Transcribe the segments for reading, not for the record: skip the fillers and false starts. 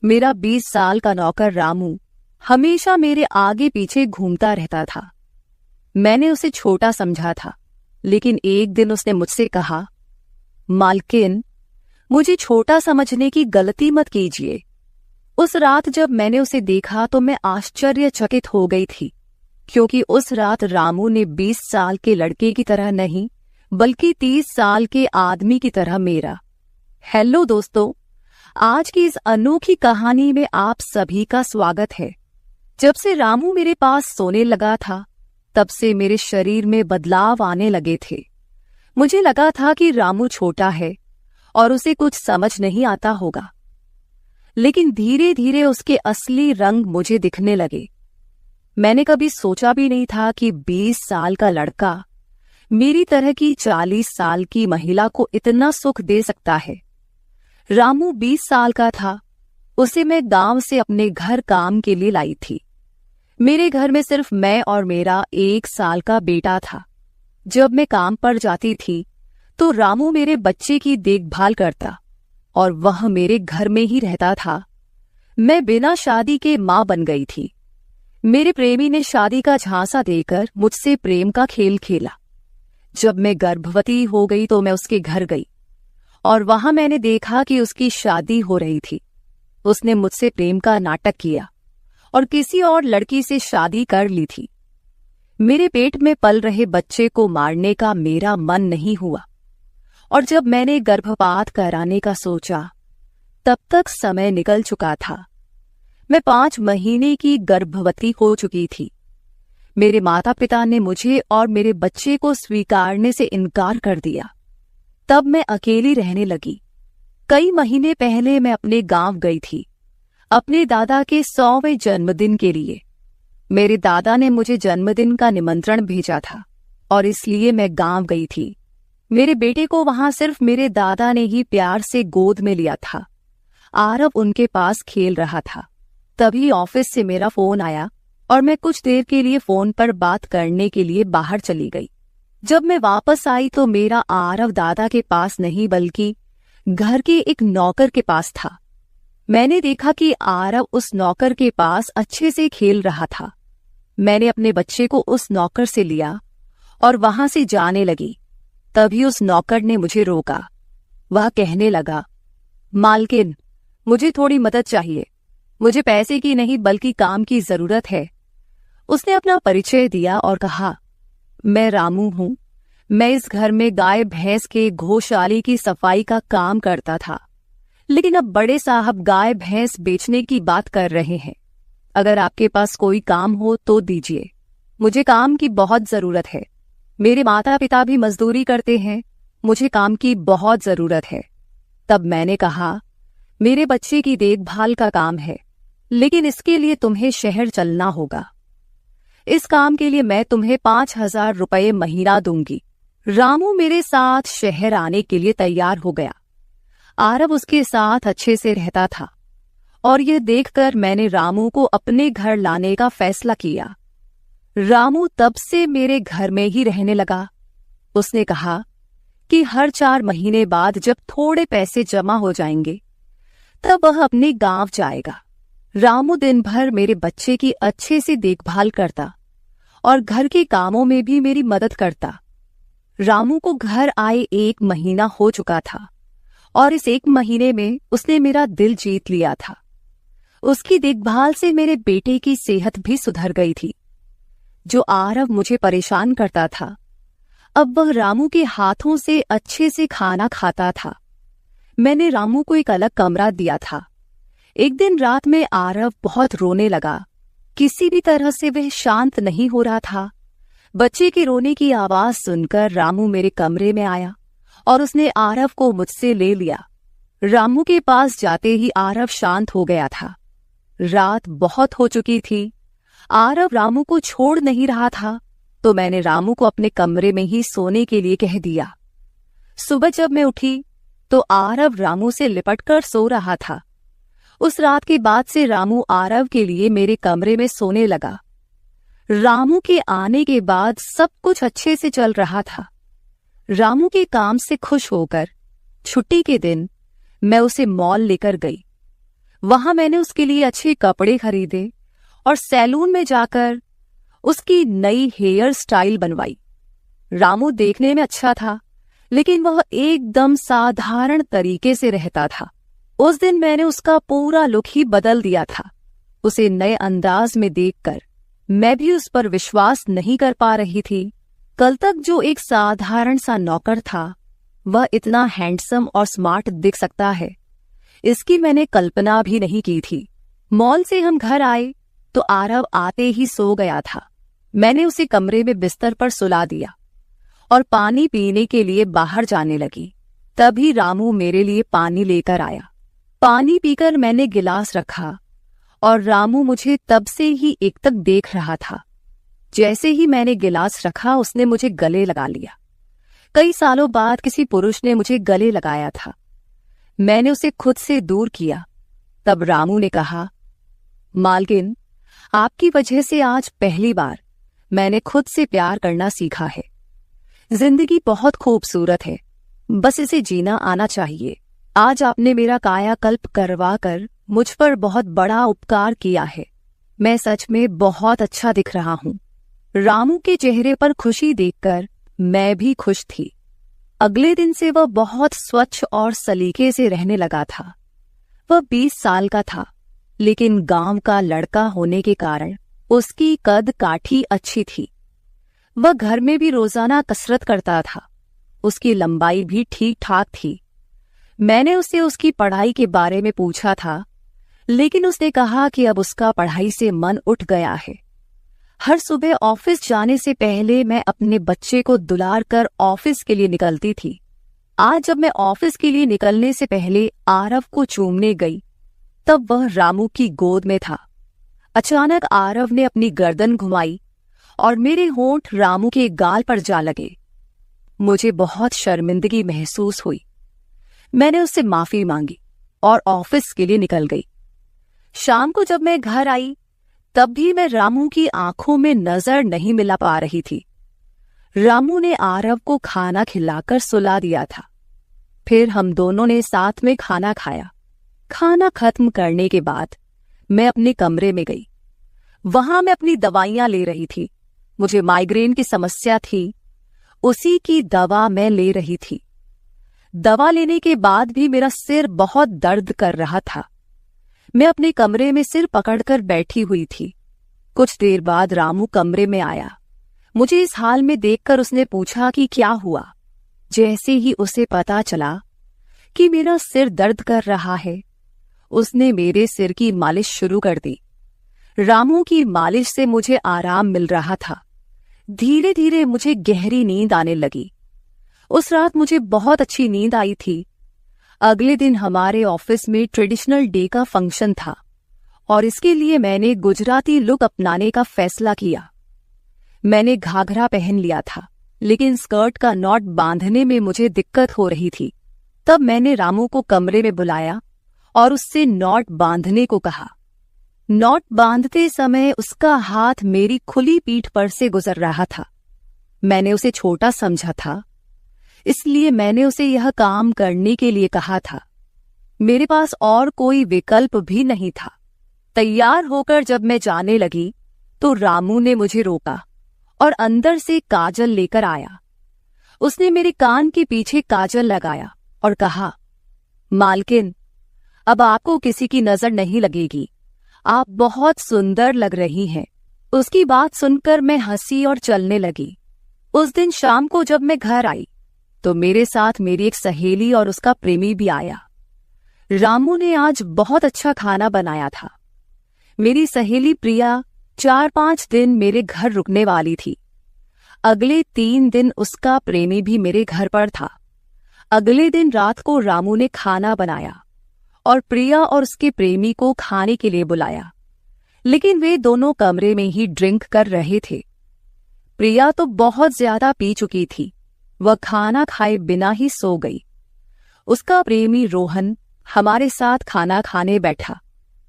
मेरा 20 साल का नौकर रामू हमेशा मेरे आगे पीछे घूमता रहता था। मैंने उसे छोटा समझा था, लेकिन एक दिन उसने मुझसे कहा, मालकिन, मुझे छोटा समझने की गलती मत कीजिए। उस रात जब मैंने उसे देखा तो मैं आश्चर्यचकित हो गई थी, क्योंकि उस रात रामू ने 20 साल के लड़के की तरह नहीं, बल्कि 30 साल के आदमी की तरह मेरा। हेलो दोस्तों, आज की इस अनोखी कहानी में आप सभी का स्वागत है। जब से रामू मेरे पास सोने लगा था, तब से मेरे शरीर में बदलाव आने लगे थे। मुझे लगा था कि रामू छोटा है और उसे कुछ समझ नहीं आता होगा, लेकिन धीरे धीरे उसके असली रंग मुझे दिखने लगे। मैंने कभी सोचा भी नहीं था कि 20 साल का लड़का मेरी तरह की 40 साल की महिला को इतना सुख दे सकता है। रामू 20 साल का था। उसे मैं गांव से अपने घर काम के लिए लाई थी। मेरे घर में सिर्फ मैं और मेरा 1 साल का बेटा था। जब मैं काम पर जाती थी तो रामू मेरे बच्चे की देखभाल करता और वह मेरे घर में ही रहता था। मैं बिना शादी के मां बन गई थी। मेरे प्रेमी ने शादी का झांसा देकर मुझसे प्रेम का खेल खेला। जब मैं गर्भवती हो गई तो मैं उसके घर गई और वहां मैंने देखा कि उसकी शादी हो रही थी। उसने मुझसे प्रेम का नाटक किया और किसी और लड़की से शादी कर ली थी। मेरे पेट में पल रहे बच्चे को मारने का मेरा मन नहीं हुआ, और जब मैंने गर्भपात कराने का सोचा, तब तक समय निकल चुका था। मैं 5 महीने की गर्भवती हो चुकी थी। मेरे माता पिता ने मुझे और मेरे बच्चे को स्वीकारने से इनकार कर दिया। तब मैं अकेली रहने लगी। कई महीने पहले मैं अपने गांव गई थी, अपने दादा के 100वें जन्मदिन के लिए। मेरे दादा ने मुझे जन्मदिन का निमंत्रण भेजा था और इसलिए मैं गांव गई थी। मेरे बेटे को वहां सिर्फ मेरे दादा ने ही प्यार से गोद में लिया था। आरव उनके पास खेल रहा था। तभी ऑफिस से मेरा फोन आया और मैं कुछ देर के लिए फोन पर बात करने के लिए बाहर चली गई। जब मैं वापस आई तो मेरा आरव दादा के पास नहीं, बल्कि घर के एक नौकर के पास था। मैंने देखा कि आरव उस नौकर के पास अच्छे से खेल रहा था। मैंने अपने बच्चे को उस नौकर से लिया और वहां से जाने लगी। तभी उस नौकर ने मुझे रोका। वह कहने लगा, मालकिन, मुझे थोड़ी मदद चाहिए। मुझे पैसे की नहीं बल्कि काम की जरूरत है। उसने अपना परिचय दिया और कहा, मैं रामू हूं। मैं इस घर में गाय भैंस के गौशाले की सफाई का काम करता था, लेकिन अब बड़े साहब गाय भैंस बेचने की बात कर रहे हैं। अगर आपके पास कोई काम हो तो दीजिए। मुझे काम की बहुत जरूरत है। मेरे माता पिता भी मजदूरी करते हैं। मुझे काम की बहुत जरूरत है। तब मैंने कहा, मेरे बच्चे की देखभाल का काम है, लेकिन इसके लिए तुम्हें शहर चलना होगा। इस काम के लिए मैं तुम्हें 5,000 रुपये महीना दूंगी। रामू मेरे साथ शहर आने के लिए तैयार हो गया। आरव उसके साथ अच्छे से रहता था और यह देखकर मैंने रामू को अपने घर लाने का फैसला किया। रामू तब से मेरे घर में ही रहने लगा। उसने कहा कि हर 4 महीने बाद जब थोड़े पैसे जमा हो जाएंगे, तब वह अपने गांव जाएगा। रामू दिन भर मेरे बच्चे की अच्छे से देखभाल करता और घर के कामों में भी मेरी मदद करता। रामू को घर आए 1 महीना हो चुका था और इस 1 महीने में उसने मेरा दिल जीत लिया था। उसकी देखभाल से मेरे बेटे की सेहत भी सुधर गई थी। जो आरव मुझे परेशान करता था, अब वह रामू के हाथों से अच्छे से खाना खाता था। मैंने रामू को एक अलग कमरा दिया था। एक दिन रात में आरव बहुत रोने लगा। किसी भी तरह से वह शांत नहीं हो रहा था। बच्चे के रोने की आवाज सुनकर रामू मेरे कमरे में आया और उसने आरव को मुझसे ले लिया। रामू के पास जाते ही आरव शांत हो गया था। रात बहुत हो चुकी थी। आरव रामू को छोड़ नहीं रहा था, तो मैंने रामू को अपने कमरे में ही सोने के लिए कह दिया। सुबह जब मैं उठी तो आरव रामू से लिपटकर सो रहा था। उस रात के बाद से रामू आरव के लिए मेरे कमरे में सोने लगा। रामू के आने के बाद सब कुछ अच्छे से चल रहा था। रामू के काम से खुश होकर छुट्टी के दिन मैं उसे मॉल लेकर गई। वहां मैंने उसके लिए अच्छे कपड़े खरीदे और सैलून में जाकर उसकी नई हेयर स्टाइल बनवाई। रामू देखने में अच्छा था, लेकिन वह एकदम साधारण तरीके से रहता था। उस दिन मैंने उसका पूरा लुक ही बदल दिया था। उसे नए अंदाज में देखकर मैं भी उस पर विश्वास नहीं कर पा रही थी। कल तक जो एक साधारण सा नौकर था, वह इतना हैंडसम और स्मार्ट दिख सकता है, इसकी मैंने कल्पना भी नहीं की थी। मॉल से हम घर आए तो आरव आते ही सो गया था। मैंने उसे कमरे में बिस्तर पर सुला दिया और पानी पीने के लिए बाहर जाने लगी। तभी रामू मेरे लिए पानी लेकर आया। पानी पीकर मैंने गिलास रखा और रामू मुझे तब से ही एकटक देख रहा था। जैसे ही मैंने गिलास रखा, उसने मुझे गले लगा लिया। कई सालों बाद किसी पुरुष ने मुझे गले लगाया था। मैंने उसे खुद से दूर किया। तब रामू ने कहा, मालकिन, आपकी वजह से आज पहली बार मैंने खुद से प्यार करना सीखा है। जिंदगी बहुत खूबसूरत है, बस इसे जीना आना चाहिए। आज आपने मेरा कायाकल्प करवा कर मुझ पर बहुत बड़ा उपकार किया है। मैं सच में बहुत अच्छा दिख रहा हूँ। रामू के चेहरे पर खुशी देखकर मैं भी खुश थी। अगले दिन से वह बहुत स्वच्छ और सलीके से रहने लगा था। वह 20 साल का था, लेकिन गांव का लड़का होने के कारण उसकी कद काठी अच्छी थी। वह घर में भी रोजाना कसरत करता था। उसकी लंबाई भी ठीक ठाक थी। मैंने उससे उसकी पढ़ाई के बारे में पूछा था, लेकिन उसने कहा कि अब उसका पढ़ाई से मन उठ गया है। हर सुबह ऑफिस जाने से पहले मैं अपने बच्चे को दुलार कर ऑफिस के लिए निकलती थी। आज जब मैं ऑफिस के लिए निकलने से पहले आरव को चूमने गई, तब वह रामू की गोद में था। अचानक आरव ने अपनी गर्दन घुमाई और मेरे होंठ रामू के गाल पर जा लगे। मुझे बहुत शर्मिंदगी महसूस हुई। मैंने उससे माफी मांगी और ऑफिस के लिए निकल गई। शाम को जब मैं घर आई, तब भी मैं रामू की आंखों में नजर नहीं मिला पा रही थी। रामू ने आरव को खाना खिलाकर सुला दिया था। फिर हम दोनों ने साथ में खाना खाया। खाना खत्म करने के बाद मैं अपने कमरे में गई। वहां मैं अपनी दवाइयां ले रही थी। मुझे माइग्रेन की समस्या थी, उसी की दवा मैं ले रही थी। दवा लेने के बाद भी मेरा सिर बहुत दर्द कर रहा था। मैं अपने कमरे में सिर पकड़कर बैठी हुई थी। कुछ देर बाद रामू कमरे में आया। मुझे इस हाल में देखकर उसने पूछा कि क्या हुआ। जैसे ही उसे पता चला कि मेरा सिर दर्द कर रहा है, उसने मेरे सिर की मालिश शुरू कर दी। रामू की मालिश से मुझे आराम मिल रहा था। धीरे धीरे मुझे गहरी नींद आने लगी। उस रात मुझे बहुत अच्छी नींद आई थी। अगले दिन हमारे ऑफिस में ट्रेडिशनल डे का फंक्शन था और इसके लिए मैंने गुजराती लुक अपनाने का फैसला किया। मैंने घाघरा पहन लिया था, लेकिन स्कर्ट का नॉट बांधने में मुझे दिक्कत हो रही थी। तब मैंने रामू को कमरे में बुलाया और उससे नॉट बांधने को कहा। नॉट बांधते समय उसका हाथ मेरी खुली पीठ पर से गुजर रहा था। मैंने उसे छोटा समझा था, इसलिए मैंने उसे यह काम करने के लिए कहा था। मेरे पास और कोई विकल्प भी नहीं था। तैयार होकर जब मैं जाने लगी तो रामू ने मुझे रोका और अंदर से काजल लेकर आया। उसने मेरे कान के पीछे काजल लगाया और कहा, मालकिन, अब आपको किसी की नजर नहीं लगेगी। आप बहुत सुंदर लग रही हैं। उसकी बात सुनकर मैं हंसी और चलने लगी। उस दिन शाम को जब मैं घर आई तो मेरे साथ मेरी एक सहेली और उसका प्रेमी भी आया। रामू ने आज बहुत अच्छा खाना बनाया था। मेरी सहेली प्रिया 4-5 दिन मेरे घर रुकने वाली थी। अगले 3 दिन उसका प्रेमी भी मेरे घर पर था। अगले दिन रात को रामू ने खाना बनाया और प्रिया और उसके प्रेमी को खाने के लिए बुलाया, लेकिन वे दोनों कमरे में ही ड्रिंक कर रहे थे। प्रिया तो बहुत ज्यादा पी चुकी थी। वह खाना खाए बिना ही सो गई। उसका प्रेमी रोहन हमारे साथ खाना खाने बैठा।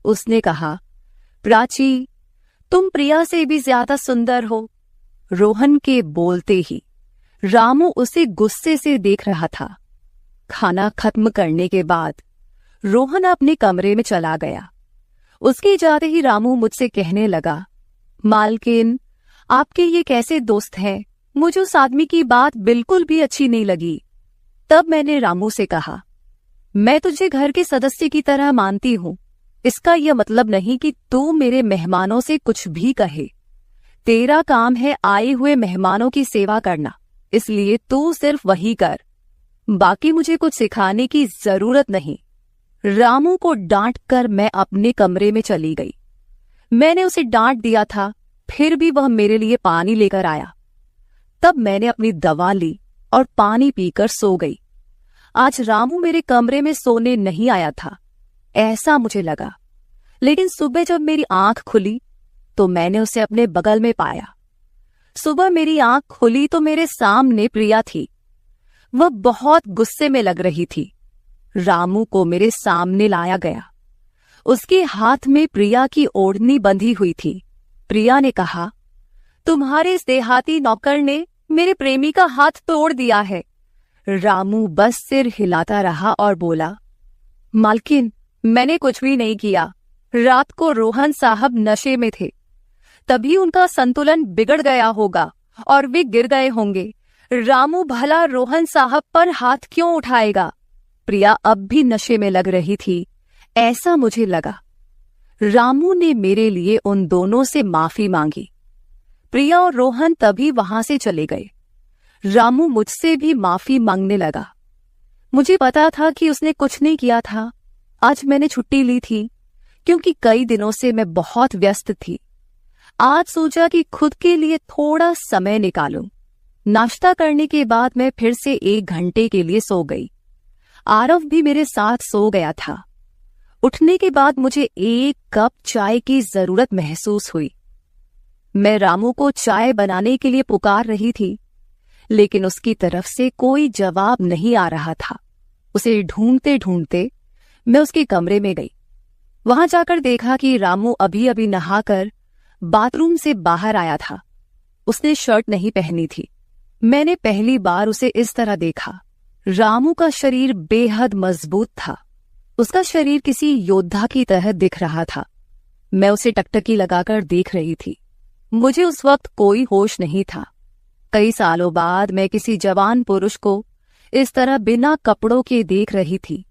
उसने कहा, प्राची, तुम प्रिया से भी ज्यादा सुंदर हो। रोहन के बोलते ही रामू उसे गुस्से से देख रहा था। खाना खत्म करने के बाद रोहन अपने कमरे में चला गया। उसके जाते ही रामू मुझसे कहने लगा, मालकिन, आपके ये कैसे दोस्त हैं? मुझे उस आदमी की बात बिल्कुल भी अच्छी नहीं लगी। तब मैंने रामू से कहा, मैं तुझे घर के सदस्य की तरह मानती हूँ। इसका यह मतलब नहीं कि तू मेरे मेहमानों से कुछ भी कहे। तेरा काम है आए हुए मेहमानों की सेवा करना, इसलिए तू सिर्फ वही कर। बाकी मुझे कुछ सिखाने की जरूरत नहीं। रामू को डांट कर मैं अपने कमरे में चली गई। मैंने उसे डांट दिया था, फिर भी वह मेरे लिए पानी लेकर आया। तब मैंने अपनी दवा ली और पानी पीकर सो गई। आज रामू मेरे कमरे में सोने नहीं आया था, ऐसा मुझे लगा। लेकिन सुबह जब मेरी आंख खुली तो मैंने उसे अपने बगल में पाया। सुबह मेरी आंख खुली तो मेरे सामने प्रिया थी। वह बहुत गुस्से में लग रही थी। रामू को मेरे सामने लाया गया। उसके हाथ में प्रिया की ओढ़नी बंधी हुई थी। प्रिया ने कहा, तुम्हारे इस देहाती नौकर ने मेरे प्रेमी का हाथ तोड़ दिया है। रामू बस सिर हिलाता रहा और बोला, मालकिन, मैंने कुछ भी नहीं किया। रात को रोहन साहब नशे में थे, तभी उनका संतुलन बिगड़ गया होगा और वे गिर गए होंगे। रामू भला रोहन साहब पर हाथ क्यों उठाएगा? प्रिया अब भी नशे में लग रही थी, ऐसा मुझे लगा। रामू ने मेरे लिए उन दोनों से माफी मांगी। प्रिया और रोहन तभी वहां से चले गए। रामू मुझसे भी माफी मांगने लगा। मुझे पता था कि उसने कुछ नहीं किया था। आज मैंने छुट्टी ली थी क्योंकि कई दिनों से मैं बहुत व्यस्त थी। आज सोचा कि खुद के लिए थोड़ा समय निकालूं। नाश्ता करने के बाद मैं फिर से 1 घंटे के लिए सो गई। आरव भी मेरे साथ सो गया था। उठने के बाद मुझे 1 कप चाय की जरूरत महसूस हुई। मैं रामू को चाय बनाने के लिए पुकार रही थी, लेकिन उसकी तरफ से कोई जवाब नहीं आ रहा था। उसे ढूंढते ढूंढते मैं उसके कमरे में गई। वहां जाकर देखा कि रामू अभी अभी नहाकर बाथरूम से बाहर आया था। उसने शर्ट नहीं पहनी थी। मैंने पहली बार उसे इस तरह देखा। रामू का शरीर बेहद मजबूत था। उसका शरीर किसी योद्धा की तरह दिख रहा था। मैं उसे टकटकी लगाकर देख रही थी। मुझे उस वक्त कोई होश नहीं था। कई सालों बाद मैं किसी जवान पुरुष को इस तरह बिना कपड़ों के देख रही थी।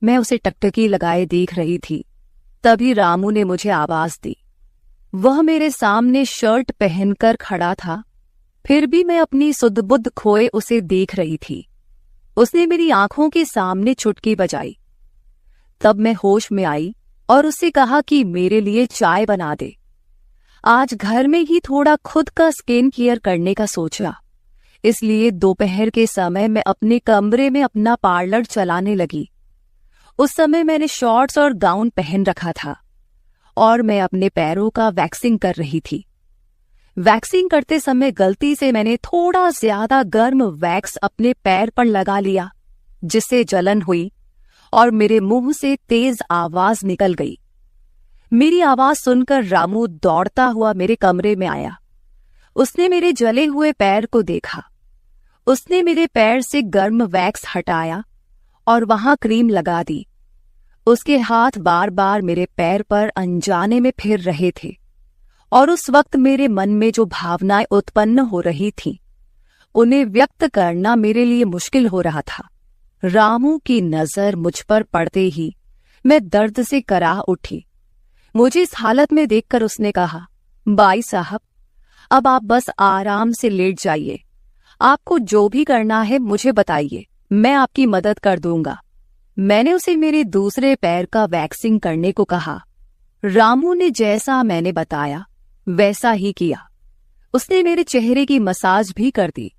मैं उसे टकटकी लगाए देख रही थी। तभी रामू ने मुझे आवाज दी। वह मेरे सामने शर्ट पहनकर खड़ा था, फिर भी मैं अपनी सुध-बुध खोए उसे देख रही थी। उसने मेरी आंखों के सामने चुटकी बजाई। तब मैं होश में आई और उससे कहा कि मेरे लिए चाय बना दे। आज घर में ही थोड़ा खुद का स्किन केयर करने का सोचा, इसलिए दोपहर के समय मैं अपने कमरे में अपना पार्लर चलाने लगी। उस समय मैंने शॉर्ट्स और गाउन पहन रखा था और मैं अपने पैरों का वैक्सिंग कर रही थी। वैक्सिंग करते समय गलती से मैंने थोड़ा ज्यादा गर्म वैक्स अपने पैर पर लगा लिया, जिससे जलन हुई और मेरे मुंह से तेज आवाज निकल गई। मेरी आवाज सुनकर रामू दौड़ता हुआ मेरे कमरे में आया। उसने मेरे जले हुए पैर को देखा। उसने मेरे पैर से गर्म वैक्स हटाया और वहां क्रीम लगा दी। उसके हाथ बार बार मेरे पैर पर अनजाने में फिर रहे थे और उस वक्त मेरे मन में जो भावनाएं उत्पन्न हो रही थीं, उन्हें व्यक्त करना मेरे लिए मुश्किल हो रहा था। रामू की नजर मुझ पर पड़ते ही मैं दर्द से कराह उठी। मुझे इस हालत में देखकर उसने कहा, बाई साहब, अब आप बस आराम से लेट जाइए। आपको जो भी करना है मुझे बताइए, मैं आपकी मदद कर दूंगा। मैंने उसे मेरे दूसरे पैर का वैक्सिंग करने को कहा। रामू ने जैसा मैंने बताया वैसा ही किया। उसने मेरे चेहरे की मसाज भी कर दी।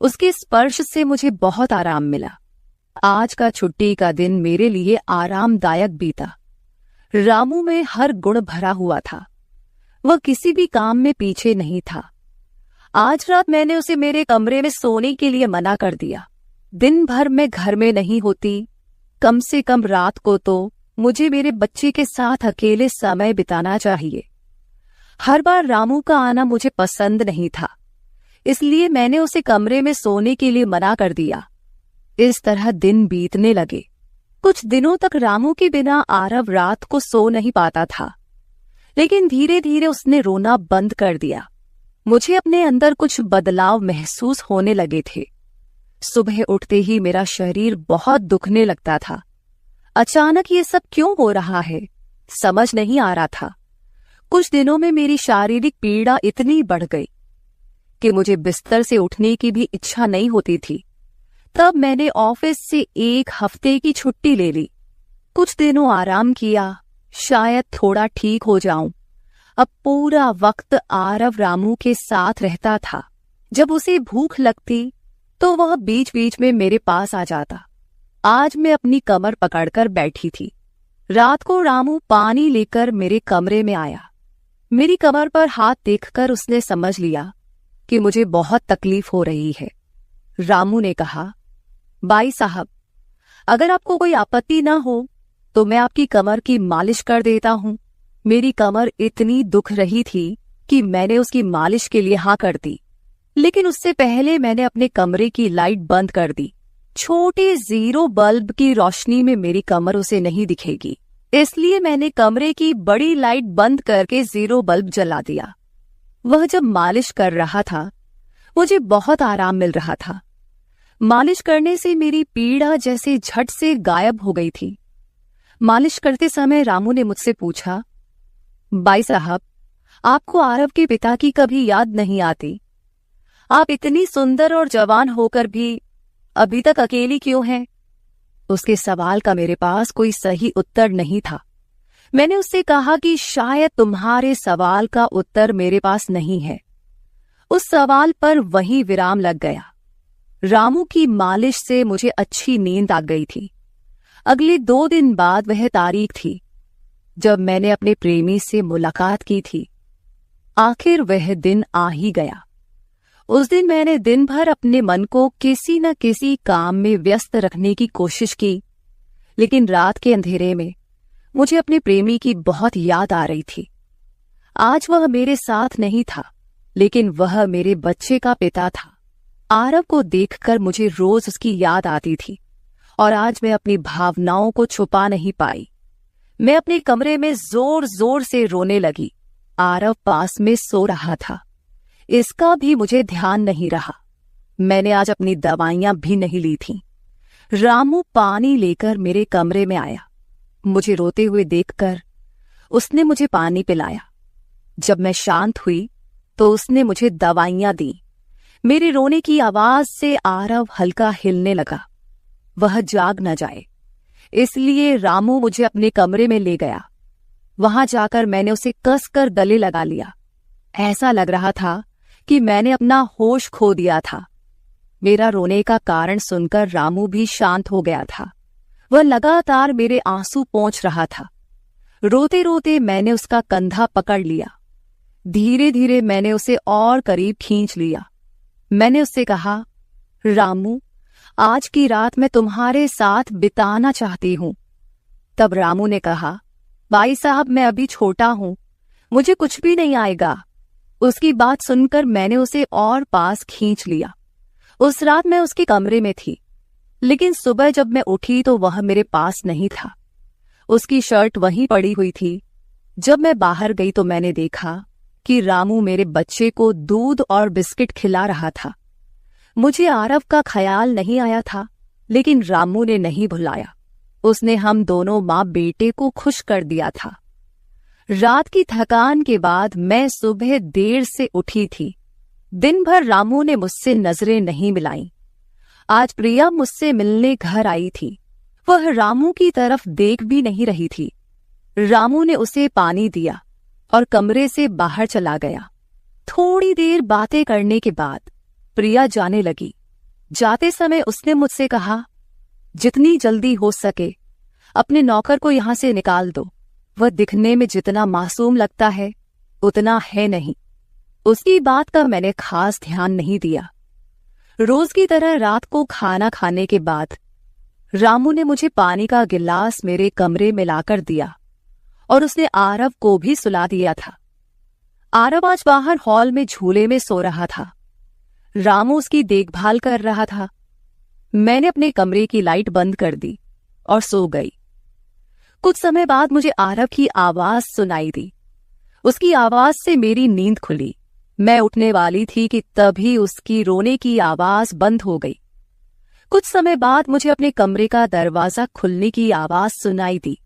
उसके स्पर्श से मुझे बहुत आराम मिला। आज का छुट्टी का दिन मेरे लिए आरामदायक बीता। रामू में हर गुण भरा हुआ था। वह किसी भी काम में पीछे नहीं था। आज रात मैंने उसे मेरे कमरे में सोने के लिए मना कर दिया। दिन भर मैं घर में नहीं होती, कम से कम रात को तो मुझे मेरे बच्चे के साथ अकेले समय बिताना चाहिए। हर बार रामू का आना मुझे पसंद नहीं था, इसलिए मैंने उसे कमरे में सोने के लिए मना कर दिया। इस तरह दिन बीतने लगे। कुछ दिनों तक रामू के बिना आरव रात को सो नहीं पाता था, लेकिन धीरे धीरे उसने रोना बंद कर दिया। मुझे अपने अंदर कुछ बदलाव महसूस होने लगे थे। सुबह उठते ही मेरा शरीर बहुत दुखने लगता था। अचानक ये सब क्यों हो रहा है, समझ नहीं आ रहा था। कुछ दिनों में मेरी शारीरिक पीड़ा इतनी बढ़ गई कि मुझे बिस्तर से उठने की भी इच्छा नहीं होती थी। तब मैंने ऑफिस से 1 हफ्ते की छुट्टी ले ली। कुछ दिनों आराम किया, शायद थोड़ा ठीक हो जाऊं। अब पूरा वक्त आरव रामू के साथ रहता था। जब उसे भूख लगती तो वह बीच बीच में मेरे पास आ जाता। आज मैं अपनी कमर पकड़कर बैठी थी। रात को रामू पानी लेकर मेरे कमरे में आया। मेरी कमर पर हाथ देखकर उसने समझ लिया कि मुझे बहुत तकलीफ हो रही है। रामू ने कहा, भाई साहब, अगर आपको कोई आपत्ति ना हो तो मैं आपकी कमर की मालिश कर देता हूं। मेरी कमर इतनी दुख रही थी कि मैंने उसकी मालिश के लिए हाँ कर दी, लेकिन उससे पहले मैंने अपने कमरे की लाइट बंद कर दी। छोटे 0 बल्ब की रोशनी में मेरी कमर उसे नहीं दिखेगी, इसलिए मैंने कमरे की बड़ी लाइट बंद करके 0 बल्ब जला दिया। वह जब मालिश कर रहा था, मुझे बहुत आराम मिल रहा था। मालिश करने से मेरी पीड़ा जैसे झट से गायब हो गई थी। मालिश करते समय रामू ने मुझसे पूछा, भाई साहब, आपको आरव के पिता की कभी याद नहीं आती? आप इतनी सुंदर और जवान होकर भी अभी तक अकेली क्यों हैं? उसके सवाल का मेरे पास कोई सही उत्तर नहीं था। मैंने उससे कहा कि शायद तुम्हारे सवाल का उत्तर मेरे पास नहीं है। उस सवाल पर वहीं विराम लग गया। रामू की मालिश से मुझे अच्छी नींद आ गई थी। अगले 2 दिन बाद वह तारीख थी जब मैंने अपने प्रेमी से मुलाकात की थी। आखिर वह दिन आ ही गया। उस दिन मैंने दिन भर अपने मन को किसी न किसी काम में व्यस्त रखने की कोशिश की, लेकिन रात के अंधेरे में मुझे अपने प्रेमी की बहुत याद आ रही थी। आज वह मेरे साथ नहीं था, लेकिन वह मेरे बच्चे का पिता था। आरव को देखकर मुझे रोज उसकी याद आती थी और आज मैं अपनी भावनाओं को छुपा नहीं पाई। मैं अपने कमरे में जोर जोर से रोने लगी। आरव पास में सो रहा था, इसका भी मुझे ध्यान नहीं रहा। मैंने आज अपनी दवाइयां भी नहीं ली थीं। रामू पानी लेकर मेरे कमरे में आया। मुझे रोते हुए देखकर उसने मुझे पानी पिलाया। जब मैं शांत हुई तो उसने मुझे दवाइयां दी। मेरे रोने की आवाज से आरव हल्का हिलने लगा। वह जाग न जाए, इसलिए रामू मुझे अपने कमरे में ले गया। वहां जाकर मैंने उसे कसकर गले लगा लिया। ऐसा लग रहा था कि मैंने अपना होश खो दिया था। मेरा रोने का कारण सुनकर रामू भी शांत हो गया था। वह लगातार मेरे आंसू पोंछ रहा था। रोते रोते मैंने उसका कंधा पकड़ लिया। धीरे धीरे मैंने उसे और करीब खींच लिया। मैंने उससे कहा, रामू, आज की रात मैं तुम्हारे साथ बिताना चाहती हूं। तब रामू ने कहा, भाई साहब, मैं अभी छोटा हूं, मुझे कुछ भी नहीं आएगा। उसकी बात सुनकर मैंने उसे और पास खींच लिया। उस रात मैं उसके कमरे में थी, लेकिन सुबह जब मैं उठी तो वह मेरे पास नहीं था। उसकी शर्ट वहीं पड़ी हुई थी। जब मैं बाहर गई तो मैंने देखा कि रामू मेरे बच्चे को दूध और बिस्किट खिला रहा था। मुझे आरव का ख्याल नहीं आया था, लेकिन रामू ने नहीं भुलाया। उसने हम दोनों माँ बेटे को खुश कर दिया था। रात की थकान के बाद मैं सुबह देर से उठी थी। दिन भर रामू ने मुझसे नजरें नहीं मिलाईं। आज प्रिया मुझसे मिलने घर आई थी। वह रामू की तरफ देख भी नहीं रही थी। रामू ने उसे पानी दिया और कमरे से बाहर चला गया। थोड़ी देर बातें करने के बाद प्रिया जाने लगी। जाते समय उसने मुझसे कहा, जितनी जल्दी हो सके अपने नौकर को यहां से निकाल दो। वह दिखने में जितना मासूम लगता है उतना है नहीं। उसकी बात का मैंने खास ध्यान नहीं दिया। रोज की तरह रात को खाना खाने के बाद रामू ने मुझे पानी का गिलास मेरे कमरे में लाकर दिया और उसने आरव को भी सुला दिया था। आरव आज बाहर हॉल में झूले में सो रहा था। रामू उसकी देखभाल कर रहा था। मैंने अपने कमरे की लाइट बंद कर दी। और सो गई। कुछ समय बाद मुझे आरव की आवाज सुनाई दी। उसकी आवाज से मेरी नींद खुली। मैं उठने वाली थी कि तभी उसकी रोने की आवाज बंद हो गई। कुछ समय बाद मुझे अपने कमरे का दरवाजा खुलने की आवाज सुनाई दी।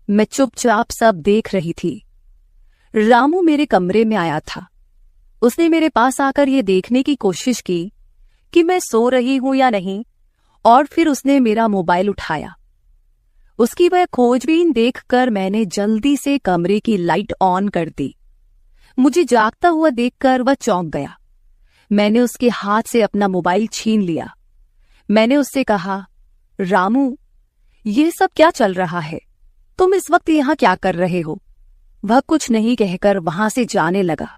मैं चुपचाप सब देख रही थी। रामू मेरे कमरे में आया था। उसने मेरे पास आकर ये देखने की कोशिश की कि मैं सो रही हूं या नहीं, और फिर उसने मेरा मोबाइल उठाया। उसकी वह खोजबीन देखकर मैंने जल्दी से कमरे की लाइट ऑन कर दी। मुझे जागता हुआ देखकर वह चौंक गया। मैंने उसके हाथ से अपना मोबाइल छीन लिया। मैंने उससे कहा, रामू, ये सब क्या चल रहा है? तुम इस वक्त यहां क्या कर रहे हो? वह कुछ नहीं कहकर वहां से जाने लगा,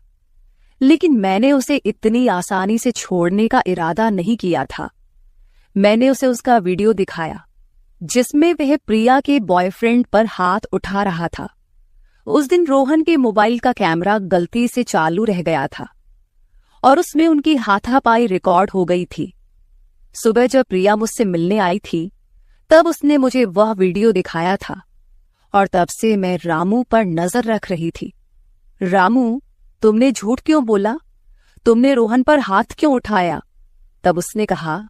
लेकिन मैंने उसे इतनी आसानी से छोड़ने का इरादा नहीं किया था। मैंने उसे उसका वीडियो दिखाया जिसमें वह प्रिया के बॉयफ्रेंड पर हाथ उठा रहा था। उस दिन रोहन के मोबाइल का कैमरा गलती से चालू रह गया था और उसमें उनकी हाथापाई रिकॉर्ड हो गई थी। सुबह जब प्रिया मुझसे मिलने आई थी तब उसने मुझे वह वीडियो दिखाया था और तब से मैं रामू पर नजर रख रही थी। रामू, तुमने झूठ क्यों बोला? तुमने रोहन पर हाथ क्यों उठाया? तब उसने कहा,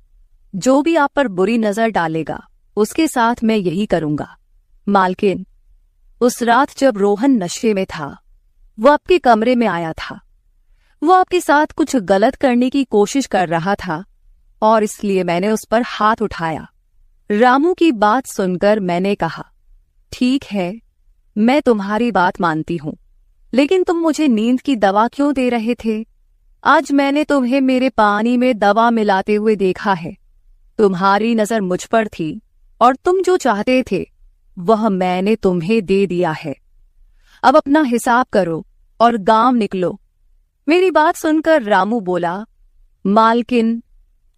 जो भी आप पर बुरी नजर डालेगा उसके साथ मैं यही करूंगा। मालकिन, उस रात जब रोहन नशे में था वो आपके कमरे में आया था। वो आपके साथ कुछ गलत करने की कोशिश कर रहा था और इसलिए मैंने उस पर हाथ उठाया। रामू की बात सुनकर मैंने कहा, ठीक है, मैं तुम्हारी बात मानती हूं, लेकिन तुम मुझे नींद की दवा क्यों दे रहे थे? आज मैंने तुम्हें मेरे पानी में दवा मिलाते हुए देखा है। तुम्हारी नजर मुझ पर थी और तुम जो चाहते थे वह मैंने तुम्हें दे दिया है। अब अपना हिसाब करो और गांव निकलो। मेरी बात सुनकर रामू बोला, मालकिन,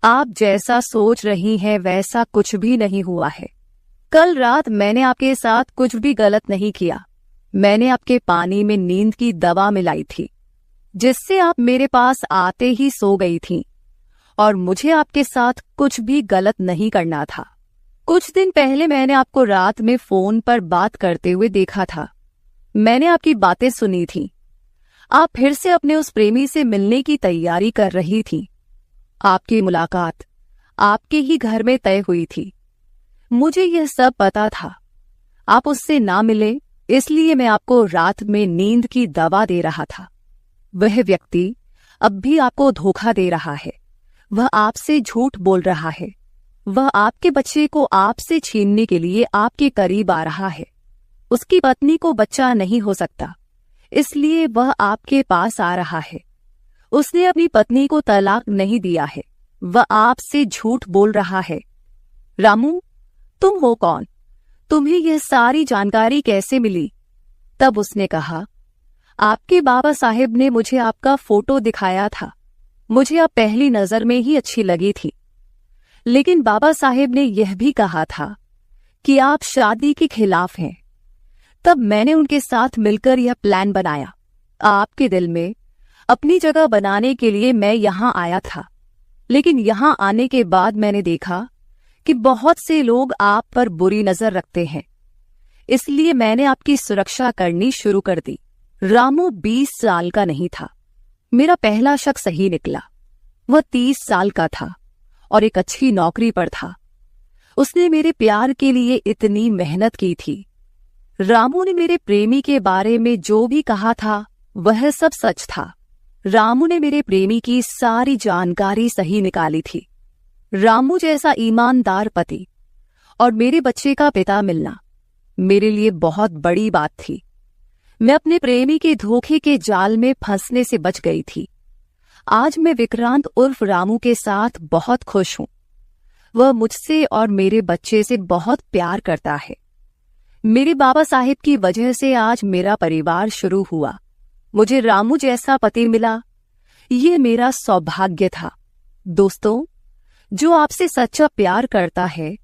आप जैसा सोच रही हैं वैसा कुछ भी नहीं हुआ है। कल रात मैंने आपके साथ कुछ भी गलत नहीं किया। मैंने आपके पानी में नींद की दवा मिलाई थी जिससे आप मेरे पास आते ही सो गई थीं और मुझे आपके साथ कुछ भी गलत नहीं करना था। कुछ दिन पहले मैंने आपको रात में फोन पर बात करते हुए देखा था। मैंने आपकी बातें सुनी थीं। आप फिर से अपने उस प्रेमी से मिलने की तैयारी कर रही थीं। आपकी मुलाकात आपके ही घर में तय हुई थी। मुझे यह सब पता था। आप उससे ना मिले इसलिए मैं आपको रात में नींद की दवा दे रहा था। वह व्यक्ति अब भी आपको धोखा दे रहा है। वह आपसे झूठ बोल रहा है। वह आपके बच्चे को आपसे छीनने के लिए आपके करीब आ रहा है। उसकी पत्नी को बच्चा नहीं हो सकता, इसलिए वह आपके पास आ रहा है। उसने अपनी पत्नी को तलाक नहीं दिया है। वह आपसे झूठ बोल रहा है। रामू, तुम हो कौन? तुम्हें यह सारी जानकारी कैसे मिली? तब उसने कहा, आपके बाबा साहेब ने मुझे आपका फोटो दिखाया था। मुझे आप पहली नजर में ही अच्छी लगी थी, लेकिन बाबा साहेब ने यह भी कहा था कि आप शादी के खिलाफ हैं। तब मैंने उनके साथ मिलकर यह प्लान बनाया। आपके दिल में अपनी जगह बनाने के लिए मैं यहां आया था, लेकिन यहां आने के बाद मैंने देखा कि बहुत से लोग आप पर बुरी नजर रखते हैं, इसलिए मैंने आपकी सुरक्षा करनी शुरू कर दी। रामू 20 साल का नहीं था। मेरा पहला शक सही निकला। वह 30 साल का था और एक अच्छी नौकरी पर था। उसने मेरे प्यार के लिए इतनी मेहनत की थी। रामू ने मेरे प्रेमी के बारे में जो भी कहा था वह सब सच था। रामू ने मेरे प्रेमी की सारी जानकारी सही निकाली थी। रामू जैसा ईमानदार पति और मेरे बच्चे का पिता मिलना मेरे लिए बहुत बड़ी बात थी। मैं अपने प्रेमी के धोखे के जाल में फंसने से बच गई थी। आज मैं विक्रांत उर्फ रामू के साथ बहुत खुश हूं। वह मुझसे और मेरे बच्चे से बहुत प्यार करता है। मेरे बाबा साहेब की वजह से आज मेरा परिवार शुरू हुआ। मुझे रामू जैसा पति मिला, ये मेरा सौभाग्य था। दोस्तों, जो आपसे सच्चा प्यार करता है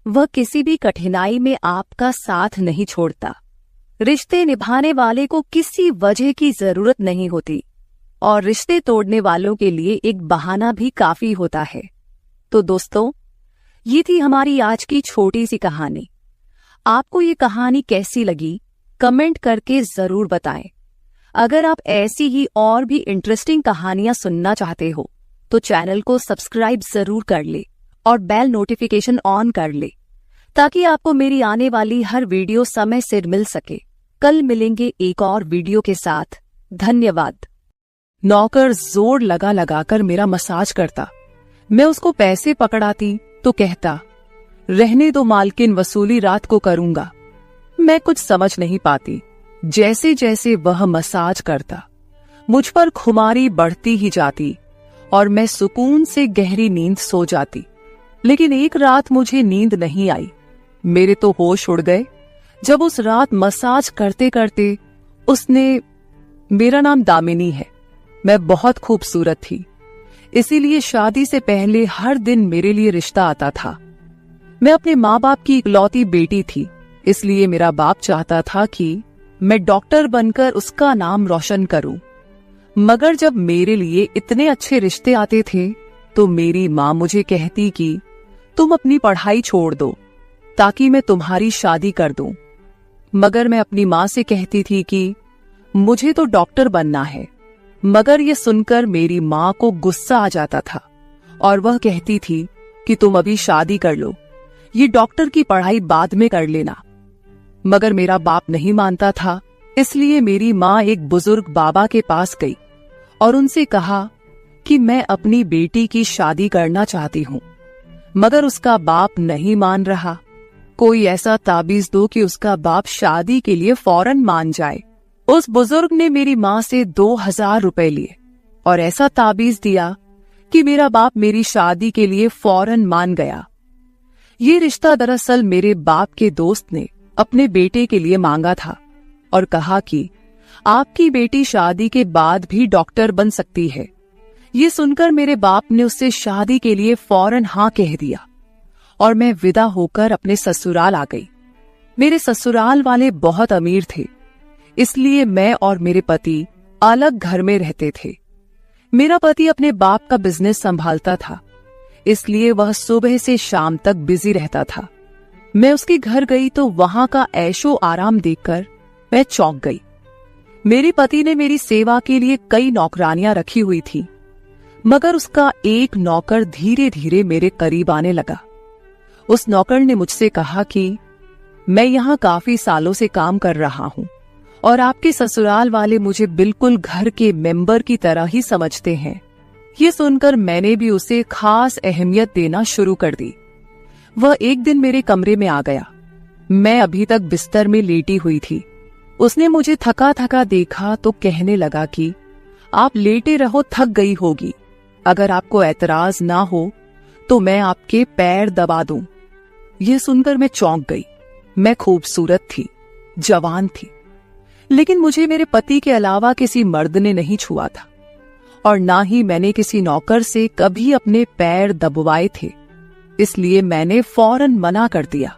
वह किसी भी कठिनाई में आपका साथ नहीं छोड़ता। रिश्ते निभाने वाले को किसी वजह की जरूरत नहीं होती और रिश्ते तोड़ने वालों के लिए एक बहाना भी काफी होता है। तो दोस्तों, ये थी हमारी आज की छोटी सी कहानी। आपको ये कहानी कैसी लगी कमेंट करके जरूर बताएं। अगर आप ऐसी ही और भी इंटरेस्टिंग कहानियां सुनना चाहते हो तो चैनल को सब्सक्राइब जरूर कर ले और बेल नोटिफिकेशन ऑन कर ले ताकि आपको मेरी आने वाली हर वीडियो समय से मिल सके। कल मिलेंगे एक और वीडियो के साथ। धन्यवाद। नौकर जोर लगा लगा कर मेरा मसाज करता। मैं उसको पैसे पकड़ाती तो कहता, रहने दो मालकिन, वसूली रात को करूंगा। मैं कुछ समझ नहीं पाती। जैसे जैसे वह मसाज करता मुझ पर खुमारी बढ़ती ही जाती और मैं सुकून से गहरी नींद सो जाती। लेकिन एक रात मुझे नींद नहीं आई। मेरे तो होश उड़ गए जब उस रात मसाज करते करते उसने, मेरा नाम दामिनी है, मैं बहुत खूबसूरत थी, इसीलिए शादी से पहले हर दिन मेरे लिए रिश्ता आता था। मैं अपने माँ बाप की इकलौती बेटी थी, इसलिए मेरा बाप चाहता था कि मैं डॉक्टर बनकर उसका नाम रोशन करूं। मगर जब मेरे लिए इतने अच्छे रिश्ते आते थे तो मेरी माँ मुझे कहती कि तुम अपनी पढ़ाई छोड़ दो ताकि मैं तुम्हारी शादी कर दूं। मगर मैं अपनी माँ से कहती थी कि मुझे तो डॉक्टर बनना है। मगर ये सुनकर मेरी माँ को गुस्सा आ जाता था और वह कहती थी कि तुम अभी शादी कर लो, ये डॉक्टर की पढ़ाई बाद में कर लेना। मगर मेरा बाप नहीं मानता था, इसलिए मेरी माँ एक बुजुर्ग बाबा के पास गई और उनसे कहा कि मैं अपनी बेटी की शादी करना चाहती हूँ। मगर उसका बाप नहीं मान रहा। कोई ऐसा ताबीज दो कि उसका बाप शादी के लिए फौरन मान जाए। उस बुजुर्ग ने मेरी माँ से 2000 रुपए लिए और ऐसा ताबीज दिया कि मेरा बाप मेरी शादी के लिए फौरन मान गया। ये रिश्ता दरअसल मेरे बाप के दोस्त ने अपने बेटे के लिए मांगा था और कहा कि आपकी बेटी शादी के बाद भी डॉक्टर बन सकती है। ये सुनकर मेरे बाप ने उससे शादी के लिए फौरन हाँ कह दिया और मैं विदा होकर अपने ससुराल आ गई। मेरे ससुराल वाले बहुत अमीर थे, इसलिए मैं और मेरे पति अलग घर में रहते थे। मेरा पति अपने बाप का बिजनेस संभालता था, इसलिए वह सुबह से शाम तक बिजी रहता था। मैं उसके घर गई तो वहां का ऐशो आराम देखकर मैं चौंक गई। मेरे पति ने मेरी सेवा के लिए कई नौकरानियां रखी हुई थी, मगर उसका एक नौकर धीरे धीरे मेरे करीब आने लगा। उस नौकर ने मुझसे कहा कि मैं यहाँ काफी सालों से काम कर रहा हूँ और आपके ससुराल वाले मुझे बिल्कुल घर के मेंबर की तरह ही समझते हैं। ये सुनकर मैंने भी उसे खास अहमियत देना शुरू कर दी। वह एक दिन मेरे कमरे में आ गया। मैं अभी तक बिस्तर में लेटी हुई थी। उसने मुझे थका थका देखा तो कहने लगा कि आप लेटे रहो, थक गई होगी। अगर आपको एतराज ना हो तो मैं आपके पैर दबा दूं। यह सुनकर मैं चौंक गई। मैं खूबसूरत थी, जवान थी, लेकिन मुझे मेरे पति के अलावा किसी मर्द ने नहीं छुआ था और ना ही मैंने किसी नौकर से कभी अपने पैर दबवाए थे। इसलिए मैंने फौरन मना कर दिया,